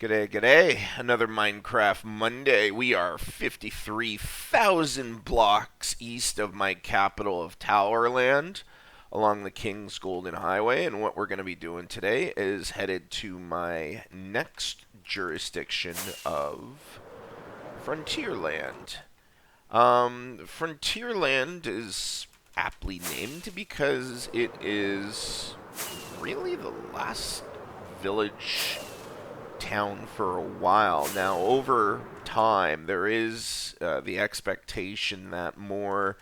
G'day, g'day. Another Minecraft Monday. We are 53,000 blocks east of my capital of Towerland along the King's Golden Highway. And what we're going to be doing today is headed to my next jurisdiction of Frontierland. Frontierland is aptly named because it is really the last village town for a while. Now, over time, there is the expectation that more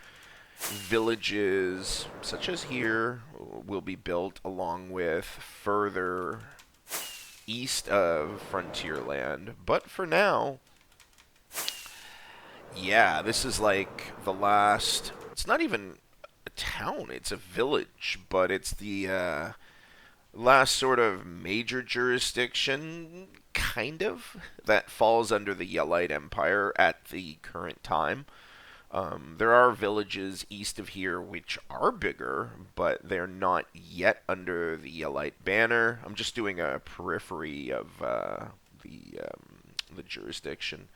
villages, such as here, will be built along with further east of Frontierland. But for now, yeah, this is like the last. It's not even a town, it's a village, but it's the last sort of major jurisdiction, kind of, that falls under the Yellite Empire at the current time. There are villages east of here which are bigger, but they're not yet under the Yellite banner. I'm just doing a periphery of the jurisdiction.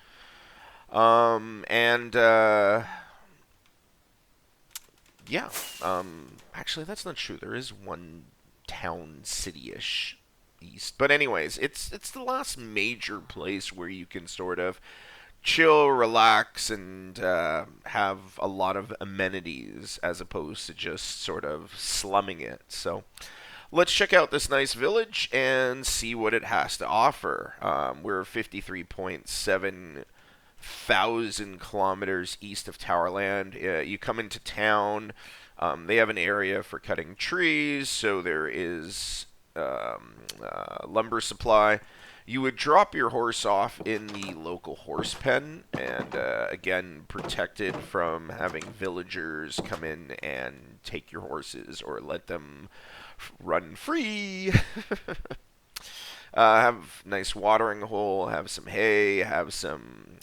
And yeah, actually, that's not true. There is one town city-ish east. But anyways, it's the last major place where you can sort of chill, relax, and have a lot of amenities as opposed to just sort of slumming it. So let's check out this nice village and see what it has to offer. We're 53.7 thousand kilometers east of Towerland. You come into town. They have an area for cutting trees, so there is lumber supply. You would drop your horse off in the local horse pen, and again, protected from having villagers come in and take your horses or let them run free. Have nice watering hole, have some hay, have some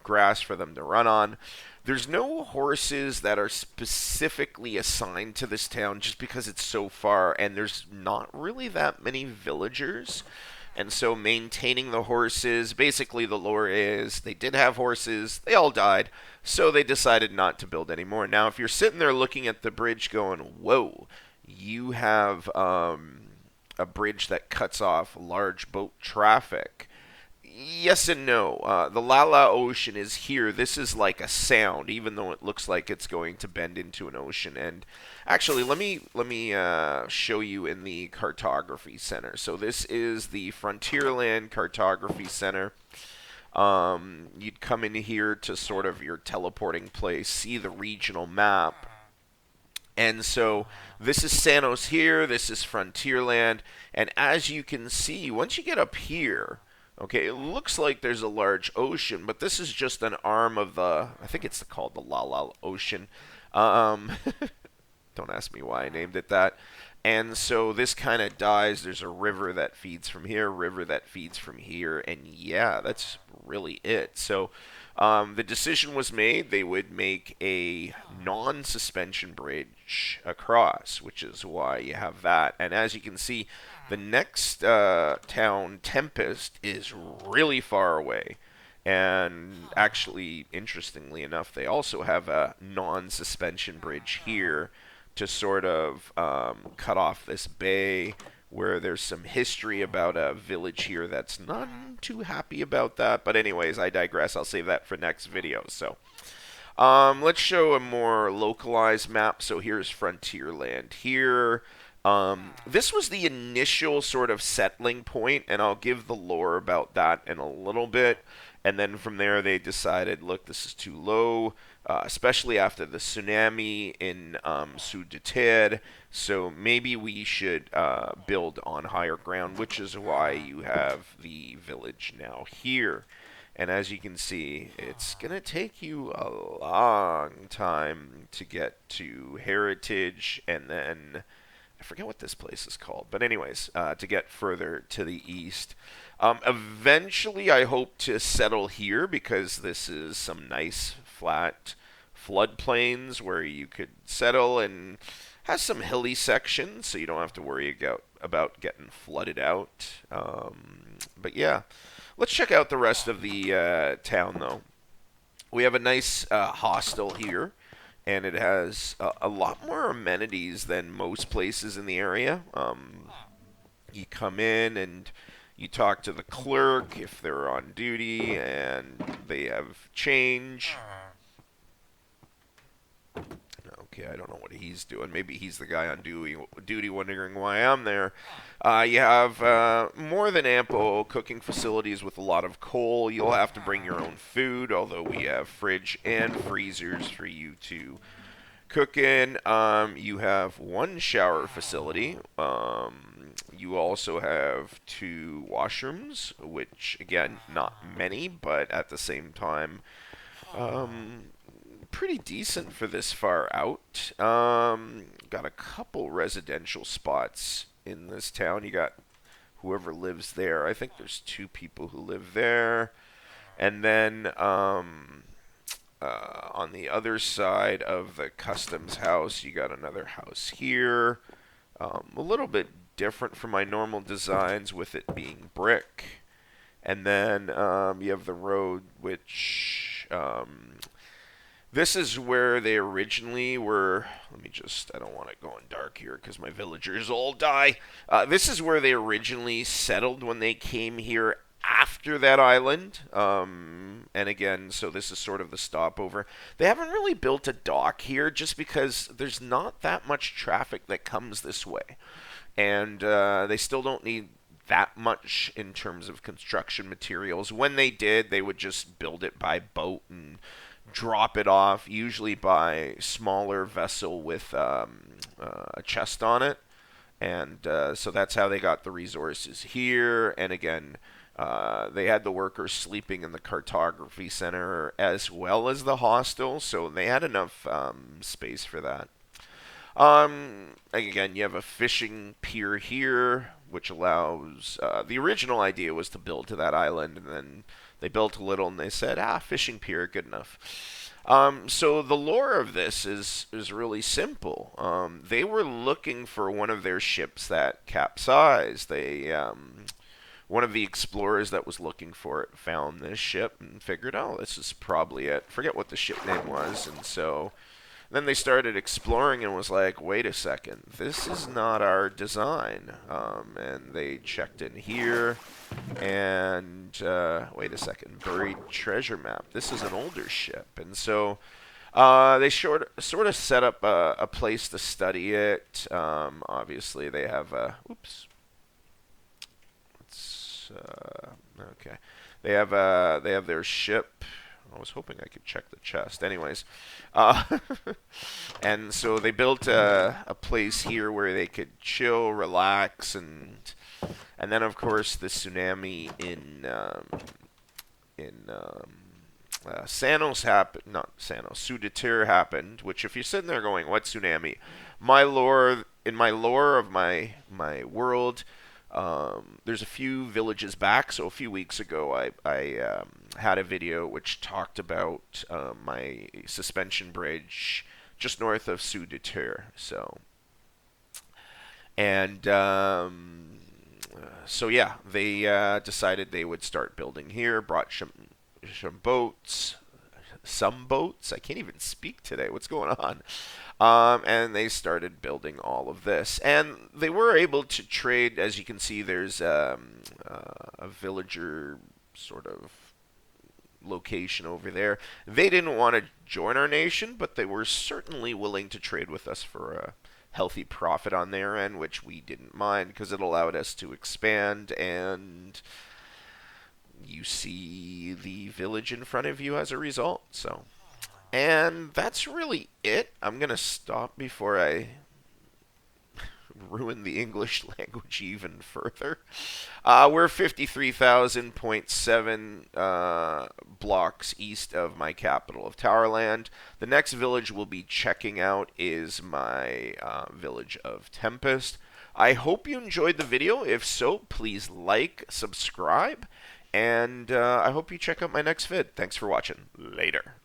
grass for them to run on. There's no horses that are specifically assigned to this town just because it's so far, and there's not really that many villagers. And so maintaining the horses, basically the lore is they did have horses, they all died, so they decided not to build anymore. Now, if you're sitting there looking at the bridge going, whoa, you have a bridge that cuts off large boat traffic. Yes and no. The Lala Ocean is here. This is like a sound, even though it looks like it's going to bend into an ocean. And actually, let me show you in the cartography center. So this is the Frontierland Cartography Center. You'd come in here to sort of your teleporting place, see the regional map, and so this is Sanos here, this is Frontierland, and as you can see, once you get up here, okay, it looks like there's a large ocean, but this is just an arm of the, I think it's called the Lala Ocean. Um, don't ask me why I named it that. And so this kind of dies. There's a river that feeds from here, river that feeds from here, and yeah, that's really it. So the decision was made. They would make a non-suspension bridge across, which is why you have that. And as you can see, the next town, Tempest, is really far away. And actually, interestingly enough, they also have a non-suspension bridge here to sort of cut off this bay where there's some history about a village here that's not too happy about that. But anyways, I digress. I'll save that for next video. So let's show a more localized map. So here's Frontierland here. This was the initial sort of settling point, and I'll give the lore about that in a little bit. And then from there, they decided, look, this is too low, especially after the tsunami in Sudated. So maybe we should build on higher ground, which is why you have the village now here. And as you can see, it's going to take you a long time to get to Heritage, and then I forget what this place is called. But anyways, to get further to the east. Eventually, I hope to settle here because this is some nice flat floodplains where you could settle and has some hilly sections, so you don't have to worry about getting flooded out. But yeah, let's check out the rest of the town though. We have a nice hostel here, and it has a lot more amenities than most places in the area. You come in and you talk to the clerk if they're on duty and they have change. Okay, I don't know what he's doing. Maybe he's the guy on duty wondering why I'm there. You have more than ample cooking facilities with a lot of coal. You'll have to bring your own food, although we have fridge and freezers for you to cook in. You have one shower facility. You also have two washrooms, which, again, not many, but at the same time, um, pretty decent for this far out. Got a couple residential spots in this town. You got whoever lives there. I think there's two people who live there. And then on the other side of the customs house, you got another house here. A little bit different from my normal designs with it being brick. And then you have the road, which this is where they originally were. Let me just, I don't want it going dark here because my villagers all die. This is where they originally settled when they came here after that island. And again, so this is sort of the stopover. They haven't really built a dock here just because there's not that much traffic that comes this way. And they still don't need that much in terms of construction materials. When they did, they would just build it by boat and drop it off, usually by smaller vessel with a chest on it. And so that's how they got the resources here. And again, they had the workers sleeping in the cartography center as well as the hostel, so they had enough space for that. Again, you have a fishing pier here, which allows. The original idea was to build to that island, and then they built a little, and they said, fishing pier, good enough. So the lore of this is really simple. They were looking for one of their ships that capsized. One of the explorers that was looking for it found this ship and figured, oh, this is probably it. Forget what the ship name was, and so then they started exploring and was like, wait a second, this is not our design. And they checked in here, and wait a second, buried treasure map. This is an older ship, and so they sort of set up a place to study it. Obviously, they have oops. Okay. They have their ship. I was hoping I could check the chest. Anyways, and so they built a place here where they could chill, relax, and then of course the tsunami in Sanos happened. Not Sanos. Sudatir happened. Which, if you're sitting there going, "What tsunami?" My lore of my world. There's a few villages back, so a few weeks ago I had a video which talked about my suspension bridge just north of Sudatir. So, and so yeah, they decided they would start building here, brought some boats. Some boats? I can't even speak today. What's going on? And they started building all of this. And they were able to trade. As you can see, there's a villager sort of location over there. They didn't want to join our nation, but they were certainly willing to trade with us for a healthy profit on their end, which we didn't mind because it allowed us to expand. And you see the village in front of you as a result. So, and that's really it. I'm going to stop before I ruin the English language even further. We're 53,000.7 blocks east of my capital of Towerland. The next village we'll be checking out is my village of Tempest. I hope you enjoyed the video. If so, please like, subscribe, and I hope you check out my next vid. Thanks for watching. Later.